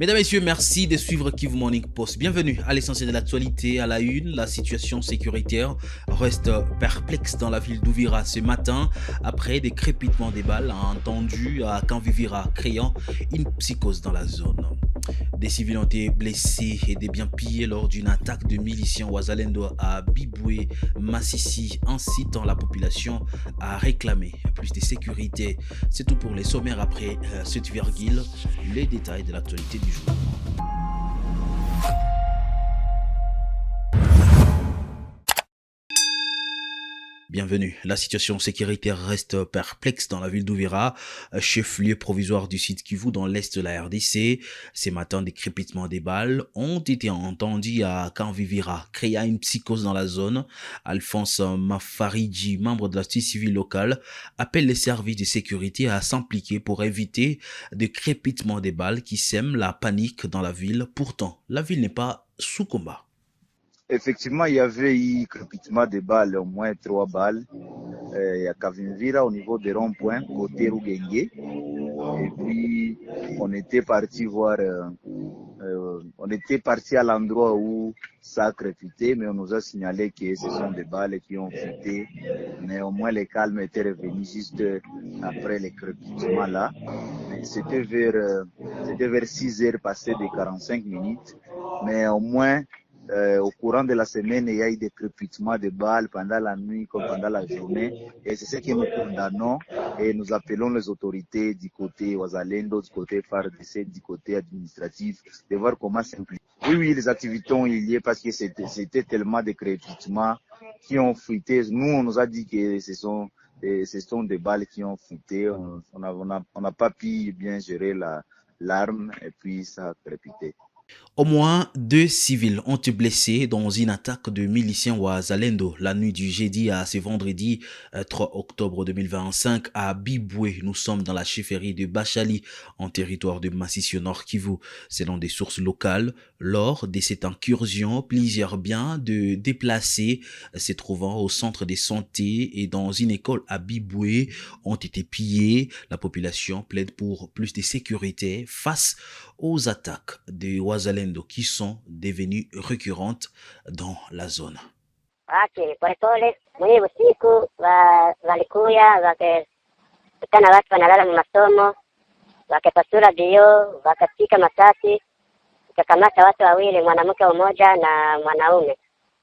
Mesdames, Messieurs, merci de suivre Kivu Morning Post. Bienvenue à l'essentiel de l'actualité. À la une, la situation sécuritaire reste perplexe dans la ville d'Ouvira ce matin après des crépitements des balles entendus à Kanvivira, créant une psychose dans la zone. Des civils ont été blessés et des biens pillés lors d'une attaque de miliciens Wazalendo à Biboué, Massissi, incitant la population à réclamer plus de sécurité. C'est tout pour les sommaires après cette virgule, les détails de l'actualité du jour. Bienvenue. La situation sécuritaire reste perplexe dans la ville d'Ouvira, chef-lieu provisoire du sud Kivu dans l'est de la RDC. Ces matins, des crépitements des balles ont été entendus à Kanvivira, créant une psychose dans la zone. Alphonse Mafaridji, membre de la société civile locale, appelle les services de sécurité à s'impliquer pour éviter des crépitements des balles qui sèment la panique dans la ville. Pourtant, la ville n'est pas sous combat. Effectivement, il y avait eu crépitement de balles, au moins 3 balles, à Kavimvira au niveau des ronds-points, côté Rugenge. Et puis, on était parti voir, on était parti à l'endroit où ça a crépité, mais on nous a signalé que ce sont des balles qui ont fuité. Mais au moins, le calme était revenu juste après les crépitements là. C'était vers 6 heures passées de 45 minutes. Mais au moins, au courant de la semaine, il y a eu des crépitements de balles pendant la nuit comme pendant la journée. Et c'est ce que nous condamnons et nous appelons les autorités du côté Wazalendo, du côté FARDC, du côté administratif, de voir comment s'impliquer. Oui, les activités ont eu lieu parce que c'était tellement de crépitements qui ont fuité. Nous, on nous a dit que ce sont des balles qui ont fuité. On n'a pas pu bien gérer l'arme et puis ça a crépité. Au moins 2 civils ont été blessés dans une attaque de miliciens Wazalendo la nuit du jeudi à ce vendredi 3 octobre 2025 à Biboué. Nous sommes dans la chefferie de Bachali en territoire de Massissi Nord Kivu. Selon des sources locales, lors de cette incursion, plusieurs biens de déplacés se trouvant au centre de santé et dans une école à Biboué ont été pillés. La population plaide pour plus de sécurité face aux attaques de Wazalendo qui sont devenues récurrentes dans la zone. Polepole mwenye usiku walikuya wakikutana watu wanalala mu masomo, wakapasula bio, wakapika masasi, wakakamata watu wawili, mwanamke mmoja na mwanaume.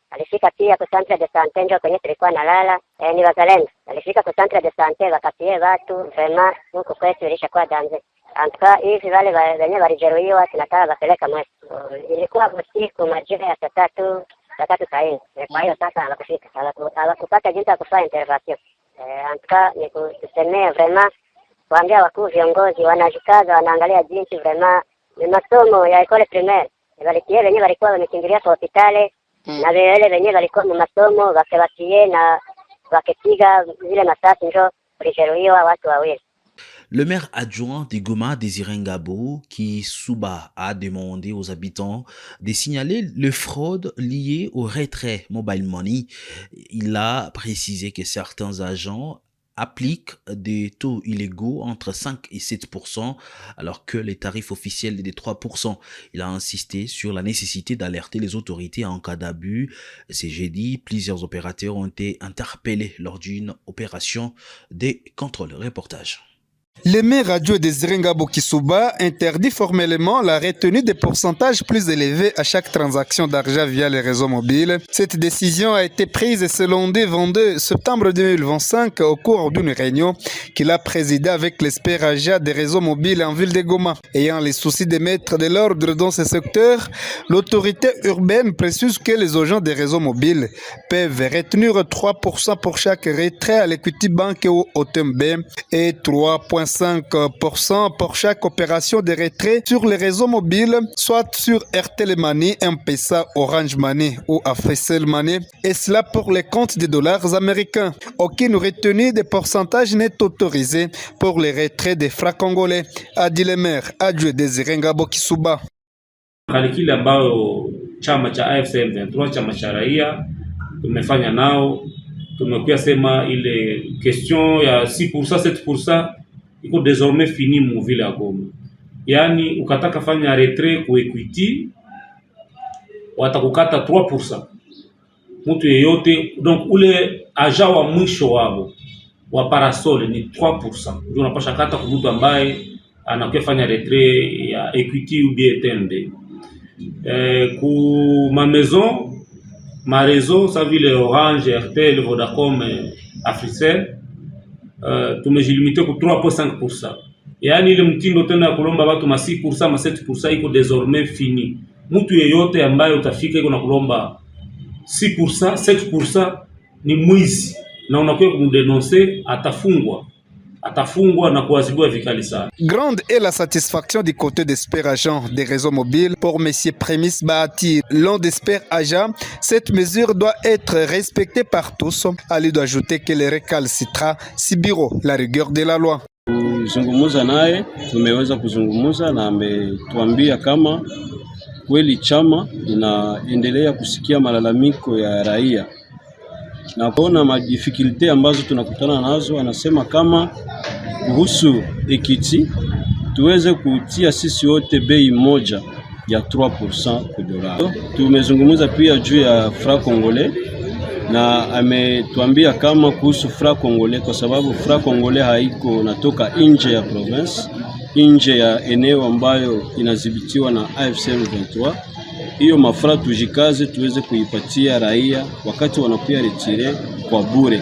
Alifika pia ku centre de santé ndio kwenye tulikuwa nalala, ni Wazalendo. Alifika ku centre de santé wakapie watu, vraiment huko kwetu ilishakuwa danze. Antuka hivi wale wenye walijeruhiwa tunataka wapeleka Mwesi. Ilikuwa usiku majira ya saa tatu sahihi. Kwa hiyo sasa hawakupata jinsi ya kufanya intervention. Antuka ni kusemea vraiment kuambia wakuu viongozi wanajikaza, wanaangalia jinsi vraiment ni masomo ya école primaire. Walikie wenye walikuwa wamekimbilia kwa hospitali na wale wenye walikuwa mu masomo wakawatie na wakipiga zile masasi ndio walijeruhiwa watu wawili. Le maire adjoint de Goma, Désiré Ngabo, qui Souba a demandé aux habitants de signaler le fraude lié au retrait mobile money. Il a précisé que certains agents appliquent des taux illégaux entre 5 et 7%, alors que les tarifs officiels est de 3%. Il a insisté sur la nécessité d'alerter les autorités en cas d'abus. Ce jeudi, plusieurs opérateurs ont été interpellés lors d'une opération de contrôle. Reportage. Le maire adjoint Désiré Ngabo Kisuba interdit formellement la retenue des pourcentages plus élevés à chaque transaction d'argent via les réseaux mobiles. Cette décision a été prise ce lundi 22 septembre 2025 au cours d'une réunion qu'il a présidée avec l'expert agent des réseaux mobiles en ville de Goma. Ayant les soucis de mettre de l'ordre dans ce secteur, l'autorité urbaine précise que les agents des réseaux mobiles peuvent retenir 3% pour chaque retrait à l'Equity Bank ou au TMB et 3,5% pour chaque opération de retrait sur les réseaux mobiles, soit sur RTL Money, M-Pesa, Orange Money ou Africell Money, et cela pour les comptes de dollars américains. Aucune retenue de pourcentage n'est autorisée pour les retraits des francs congolais, a dit le maire adjoint Désiré Ngabo Kisuba. Kile ambao chama cha AFC M23 chama cha raia tumefanya nao, tumekuwa sema ile question ya 6% 7% iko désormais fini mu vile ya Goma. yani ukataka fanya retrait ku Equity watakukata 3%. Mtu yeyote, donc ule aja wa mwisho wao wa parasol ni 3%. Ndio unapasha kata kwa mtu ambaye anakufanya retrait ya Equity ou bien TNB. Ku ma maison, ma réseau, ça vile Orange, RTL, Vodacom, Africell, tumejilimite ku 3.5%. Yani ile mtindo tena ya kulomba watu ma 6%, ma 7% iko désormais fini. Mtu yeyote ambaye utafika iko na kulomba 6%, 7% ni mwizi na unakuwa kumdenoncer, atafungwa na kuadhibiwa vikali sana. Grande est la satisfaction du côté d'Esper Agent des réseaux mobiles pour M. Prémis Bahati. L'un d'Esper Agent, cette mesure doit être respectée par tous. Ali doit ajouter que les récalcitrants subiront la rigueur de la loi. Kuzungumuza naye, tumeweza kuzungumuza na ametuambia kama kweli chama inaendelea kusikia malalamiko ya raia na kuona madifikulte ambazo tunakutana nazo. Anasema kama kuhusu Equity tuweze kutia sisi wote bei moja ya 3% kwa dola. Tumezungumza pia juu ya franc congolais na ametuambia kama kuhusu franc congolais, kwa sababu franc congolais haiko natoka nje ya province, nje ya eneo ambayo inadhibitiwa na AFC M23. Hiyo mafra tujikaze tuweze kuipatia raia wakati wanakuya retire kwa bure,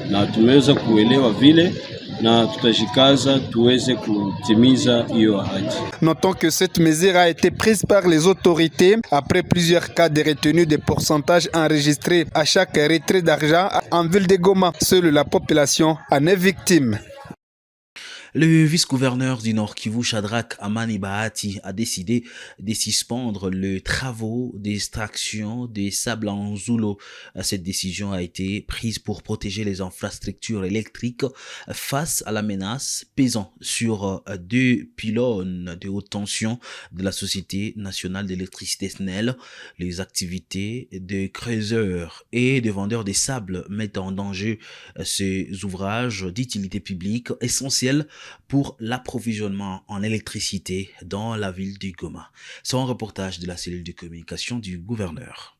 na tumeweza kuelewa vile na tutajikaza tuweze kutimiza hiyo ahadi. Notons que cette mesure a été prise par les autorités après plusieurs cas de retenue de pourcentages enregistrés à chaque retrait d'argent en ville de Goma. Seule la population en est victime. Le vice-gouverneur du Nord Kivu, Shadrack Amani Bahati, a décidé de suspendre les travaux d'extraction des sables en Nzulo. Cette décision a été prise pour protéger les infrastructures électriques face à la menace pesant sur deux pylônes de haute tension de la Société nationale d'électricité SNEL. Les activités de creuseurs et de vendeurs de sable mettent en danger ces ouvrages d'utilité publique essentiels pour l'approvisionnement en électricité dans la ville du Goma. C'est un reportage de la cellule de communication du gouverneur.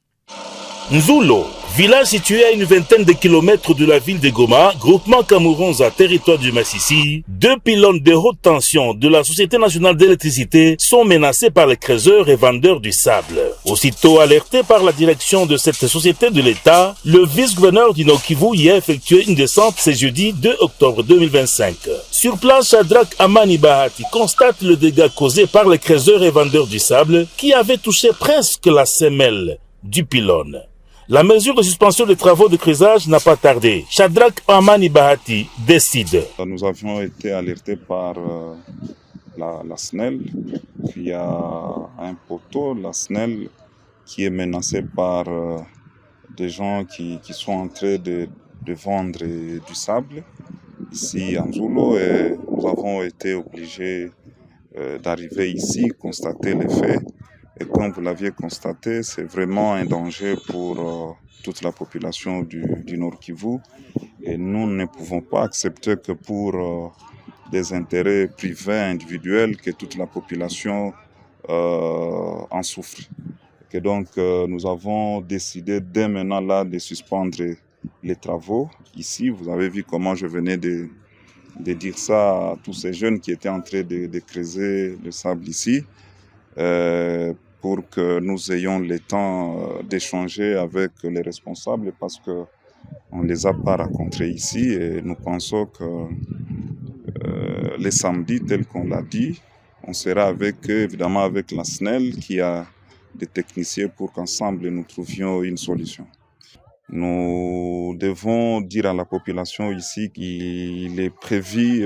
Nzulo, village situé à une vingtaine de kilomètres de la ville de Goma, groupement Kamuronza, territoire du Massissi, deux pylônes de haute tension de la Société nationale d'électricité sont menacés par les creuseurs et vendeurs du sable. Aussitôt alerté par la direction de cette société de l'État, le vice-gouverneur du Nord Kivu y a effectué une descente ce jeudi 2 octobre 2025. Sur place, Shadrack Amani Bahati constate le dégât causé par les creuseurs et vendeurs du sable qui avaient touché presque la semelle du pylône. La mesure de suspension des travaux de creusage n'a pas tardé. Shadrack Amani Bahati décide. Nous avions été alertés par la SNEL. Il y a un poteau, la SNEL, qui est menacé par des gens qui sont en train de vendre du sable ici en Zulo, et nous avons été obligés d'arriver ici, constater les faits. Et comme vous l'aviez constaté, c'est vraiment un danger pour toute la population du Nord Kivu. Et nous ne pouvons pas accepter que pour des intérêts privés, individuels, que toute la population en souffre. Et donc, nous avons décidé dès maintenant là de suspendre les travaux. Ici, vous avez vu comment je venais de dire ça à tous ces jeunes qui étaient en train de creuser le sable ici. Pour que nous ayons le temps d'échanger avec les responsables, parce qu'on ne les a pas rencontrés ici, et nous pensons que les samedis, tel qu'on l'a dit, on sera avec eux, évidemment avec la SNEL qui a des techniciens pour qu'ensemble nous trouvions une solution. Nous devons dire à la population ici qu'il est prévu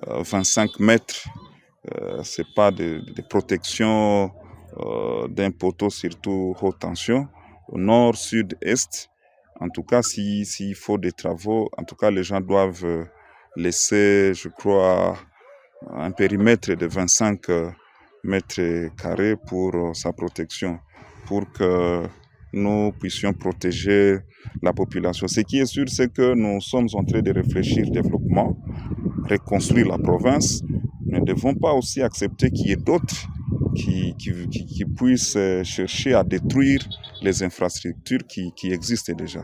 25 mètres. Ce n'est pas de protection d'un poteau, surtout haute tension, au nord, sud, est. En tout cas, s'il faut des travaux, en tout cas, les gens doivent laisser, je crois, un périmètre de 25 mètres carrés pour sa protection, pour que nous puissions protéger la population. Ce qui est sûr, c'est que nous sommes en train de réfléchir au développement, reconstruire la province. Nous ne devons pas aussi accepter qu'il y ait d'autres qui puissent chercher à détruire les infrastructures qui existent déjà.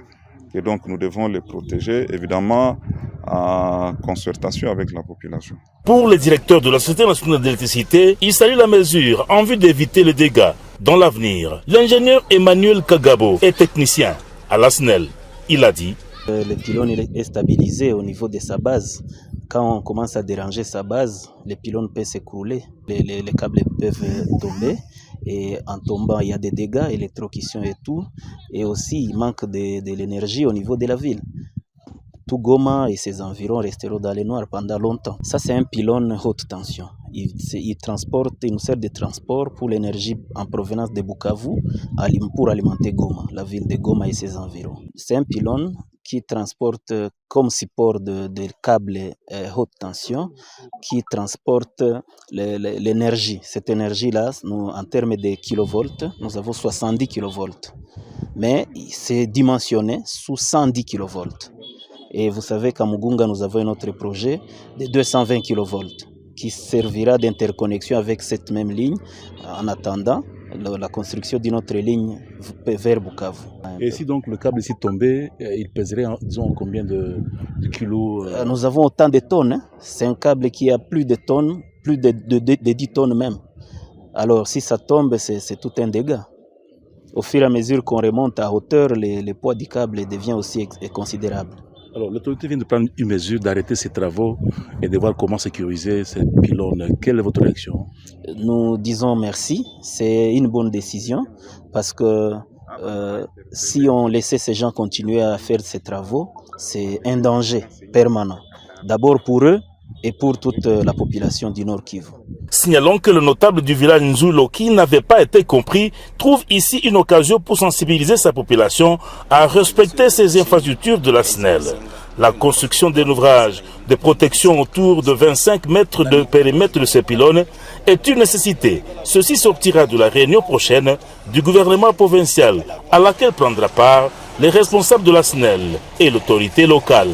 Et donc nous devons les protéger, évidemment, en concertation avec la population. Pour le directeur de la Société nationale d'électricité, il salue la mesure en vue d'éviter les dégâts dans l'avenir. L'ingénieur Emmanuel Kagabo est technicien à la SNEL. Il a dit: le pylône est stabilisé au niveau de sa base. Quand on commence à déranger sa base, les pylônes peuvent s'écrouler, les câbles peuvent tomber. Et en tombant, il y a des dégâts, électrocution et tout. Et aussi, il manque de l'énergie au niveau de la ville. Tout Goma et ses environs resteront dans les noirs pendant longtemps. Ça, c'est un pylône haute tension. Il nous sert de transport pour l'énergie en provenance de Bukavu pour alimenter Goma, la ville de Goma et ses environs. C'est un pylône qui transporte comme support des câbles haute tension, qui transporte l'énergie. Cette énergie-là, en termes de kilovolts, nous avons 70 kilovolts. Mais c'est dimensionné sous 110 kilovolts. Et vous savez qu'à Mugunga, nous avons un autre projet de 220 kilovolts qui servira d'interconnexion avec cette même ligne en attendant la construction d'une autre ligne vers Bukavu. Et si donc le câble ici tombait, il pèserait, disons, combien de kilos Nous avons autant de tonnes. Hein. C'est un câble qui a plus de tonnes, plus de 10 tonnes même. Alors si ça tombe, c'est tout un dégât. Au fur et à mesure qu'on remonte à hauteur, le poids du câble devient aussi considérable. Alors l'autorité vient de prendre une mesure d'arrêter ces travaux et de voir comment sécuriser ces pylônes. Quelle est votre réaction? Nous disons merci, c'est une bonne décision parce que si on laissait ces gens continuer à faire ces travaux, c'est un danger permanent. D'abord pour eux et pour toute la population du Nord Kivu. Signalons que le notable du village Nzulo, qui n'avait pas été compris, trouve ici une occasion pour sensibiliser sa population à respecter ces infrastructures de la SNEL. La construction d'un ouvrage de protection autour de 25 mètres de périmètre de ces pylônes est une nécessité. Ceci sortira de la réunion prochaine du gouvernement provincial à laquelle prendra part les responsables de la SNEL et l'autorité locale.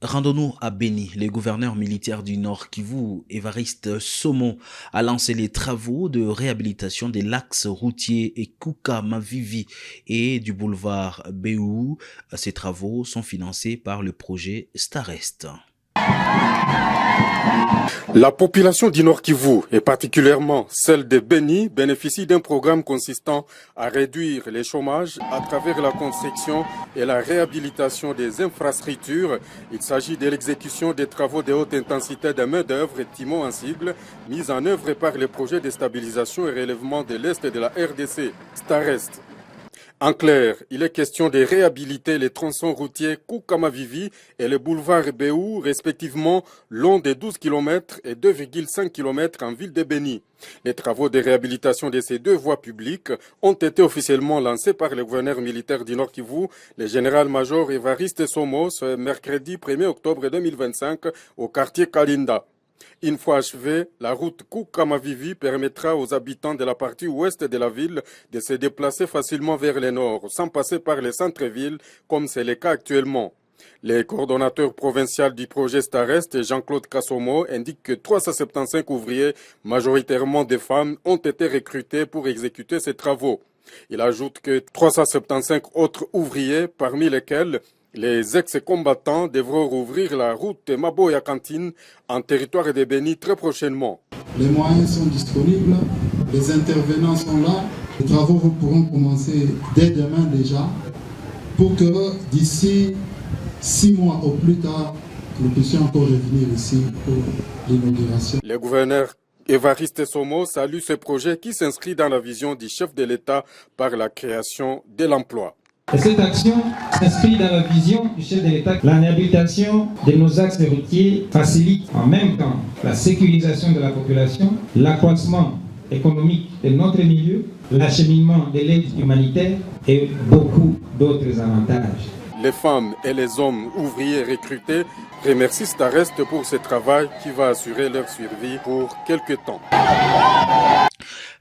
Rendons-nous à Beni. Le gouverneur militaire du Nord Kivu, Évariste Somo, a lancé les travaux de réhabilitation de l'axe routier Ekuka Mavivi et du boulevard Béou. Ces travaux sont financés par le projet Starest. La population du Nord Kivu, et particulièrement celle de Beni, bénéficie d'un programme consistant à réduire les chômages à travers la construction et la réhabilitation des infrastructures. Il s'agit de l'exécution des travaux de haute intensité de main-d'œuvre et timon en sigle, mis en œuvre par le projet de stabilisation et relèvement de l'Est de la RDC, Starest. En clair, il est question de réhabiliter les tronçons routiers Koukamavivi et le boulevard Béou, respectivement long de 12 km et 2,5 km en ville de Beni. Les travaux de réhabilitation de ces deux voies publiques ont été officiellement lancés par le gouverneur militaire du Nord Kivu, le général-major Évariste Somo, ce mercredi 1er octobre 2025 au quartier Kalinda. Une fois achevée, la route Koukamavivi permettra aux habitants de la partie ouest de la ville de se déplacer facilement vers le nord, sans passer par le centre-ville, comme c'est le cas actuellement. Le coordonnateur provincial du projet Starest, Jean-Claude Kassomo, indique que 375 ouvriers, majoritairement des femmes, ont été recrutés pour exécuter ces travaux. Il ajoute que 375 autres ouvriers, parmi lesquels les ex-combattants, devront rouvrir la route Maboya-Kantine en territoire de Beni très prochainement. Les moyens sont disponibles, les intervenants sont là. Les travaux pourront commencer dès demain déjà pour que d'ici 6 mois au plus tard, nous puissions encore revenir ici pour l'inauguration. Le gouverneur Évariste Somo salue ce projet qui s'inscrit dans la vision du chef de l'État par la création de l'emploi. Et cette action s'inscrit dans la vision du chef de l'État. La réhabilitation de nos axes routiers facilite en même temps la sécurisation de la population, l'accroissement économique de notre milieu, l'acheminement de l'aide humanitaire et beaucoup d'autres avantages. Les femmes et les hommes ouvriers recrutés remercient Starest pour ce travail qui va assurer leur survie pour quelques temps.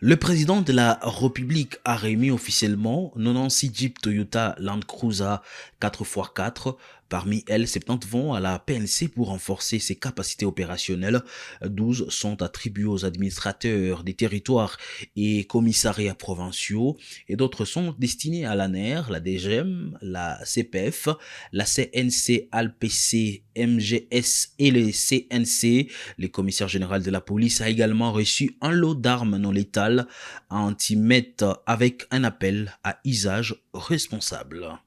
Le président de la République a remis officiellement 96 Jeep Toyota Land Cruiser 4x4 Parmi elles, 70 vont à la PNC pour renforcer ses capacités opérationnelles. 12 sont attribués aux administrateurs des territoires et commissariats provinciaux et d'autres sont destinés à l'ANER, la DGM, la CPF, la CNC, ALPC, MGS et les CNC. Le commissaire général de la police a également reçu un lot d'armes non létales à antimettre avec un appel à usage responsable.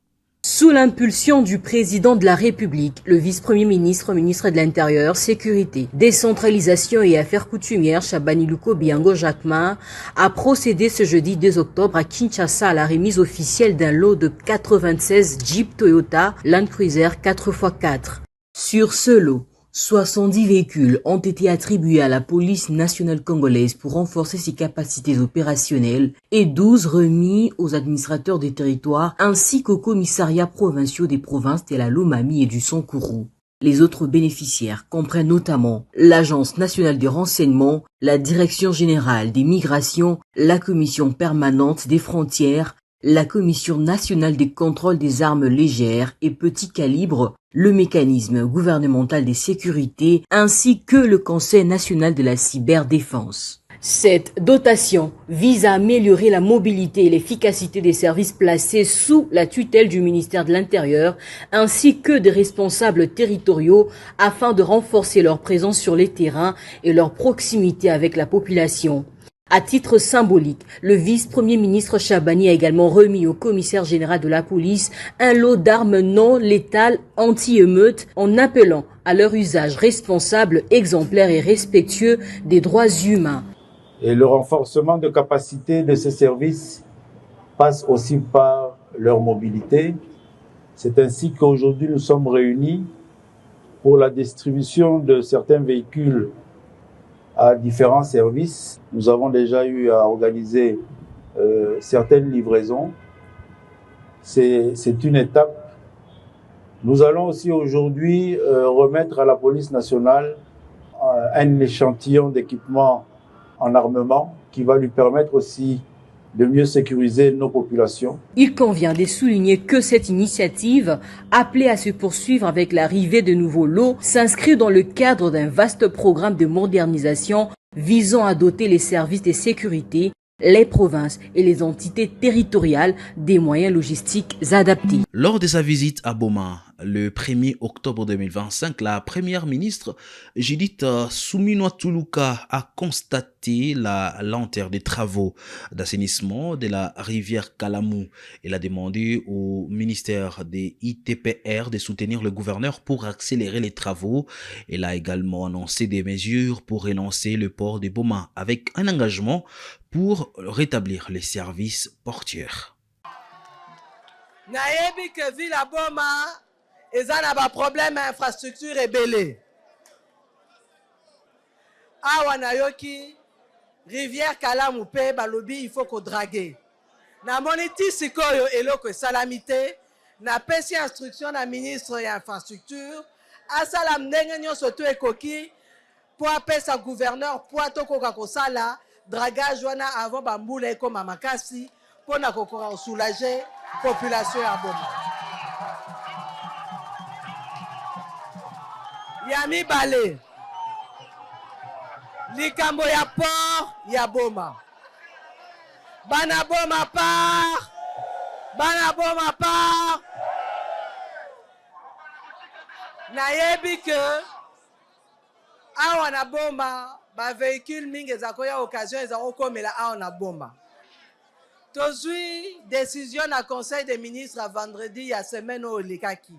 Sous l'impulsion du président de la République, le vice-premier ministre, ministre de l'Intérieur, Sécurité, Décentralisation et Affaires coutumières, Chabani Luko Biango Jacquemin, a procédé ce jeudi 2 octobre à Kinshasa à la remise officielle d'un lot de 96 Jeep Toyota Land Cruiser 4x4. Sur ce lot, 70 véhicules ont été attribués à la police nationale congolaise pour renforcer ses capacités opérationnelles et 12 remis aux administrateurs des territoires ainsi qu'aux commissariats provinciaux des provinces de la Lomami et du Sankourou. Les autres bénéficiaires comprennent notamment l'Agence nationale du renseignement, la Direction générale des migrations, la Commission permanente des frontières, la Commission nationale des contrôles des armes légères et petits calibres, le mécanisme gouvernemental des sécurités ainsi que le Conseil national de la cyberdéfense. Cette dotation vise à améliorer la mobilité et l'efficacité des services placés sous la tutelle du ministère de l'Intérieur ainsi que des responsables territoriaux afin de renforcer leur présence sur les terrains et leur proximité avec la population. À titre symbolique, le vice-premier ministre Chabani a également remis au commissaire général de la police un lot d'armes non létales anti-émeutes en appelant à leur usage responsable, exemplaire et respectueux des droits humains. Et le renforcement de capacité de ces services passe aussi par leur mobilité. C'est ainsi qu'aujourd'hui nous sommes réunis pour la distribution de certains véhicules à différents services. Nous avons déjà eu à organiser certaines livraisons. C'est une étape. Nous allons aussi aujourd'hui remettre à la police nationale un échantillon d'équipement en armement qui va lui permettre aussi de mieux sécuriser nos populations. Il convient de souligner que cette initiative, appelée à se poursuivre avec l'arrivée de nouveaux lots, s'inscrit dans le cadre d'un vaste programme de modernisation visant à doter les services de sécurité, les provinces et les entités territoriales des moyens logistiques adaptés. Lors de sa visite à Boma, le 1er octobre 2025, la première ministre Judith Suminwa-Tuluka a constaté la lenteur des travaux d'assainissement de la rivière Kalamu. Elle a demandé au ministère des ITPR de soutenir le gouverneur pour accélérer les travaux. Elle a également annoncé des mesures pour relancer le port de Boma avec un engagement pour rétablir les services portuaires. Nayebi que ville à Boma eza na ba problème infrastructure ebele. Awa nayoki rivière Kalamu pe balobi il faut ko draguer. Na moniti sikoyo eloko salamité na pesi instruction na ministre ya infrastructure asala ndenge nyonso to ekoki po apesa gouverneur po atokoka kosala dragage wana avant bambula ekoma makasi pona kokoka soulager population ya Boma. Ya mibale likambo ya port ya Boma. Bana Boma part. Bana Boma part. Nayebi que awa na Boma ba véhicule mingi ezakoya occasion ezakokomela awa na Boma. Tozui décision na conseil des ministres à vendredi ya semaine au likaki.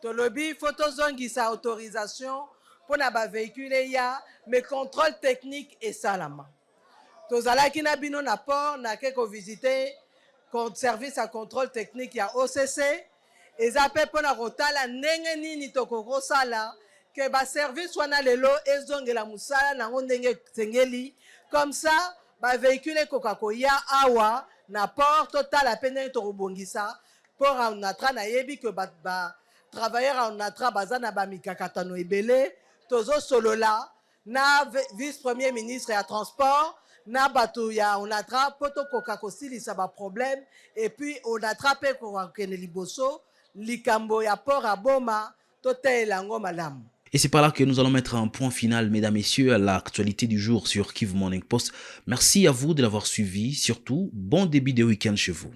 Tolobi photozongisa autorisation pour na ba véhicule ya mais contrôle technique et salama. Tozalaki na bino na port na keko visiter service à contrôle technique ya OCC ezape pona rotala ndenge nini tokoko sala que ba service wana lelo ezongela musala nango ndenge sengeli comme ça ba véhicule kokakoya awa na port total apene to robongisa pour on atra na yebi que ba travailleurs on atra bazana ba mikakatano ebele tozo solola na vice premier ministre ya transport na bato ya on atra poto kokako silisa ba problème et puis on attrape ko kene liboso likambo ya port à boma totelela yango malamu. Et c'est par là que nous allons mettre un point final, mesdames, messieurs, à l'actualité du jour sur Kivu Morning Post. Merci à vous de l'avoir suivi. Surtout, bon début de week-end chez vous.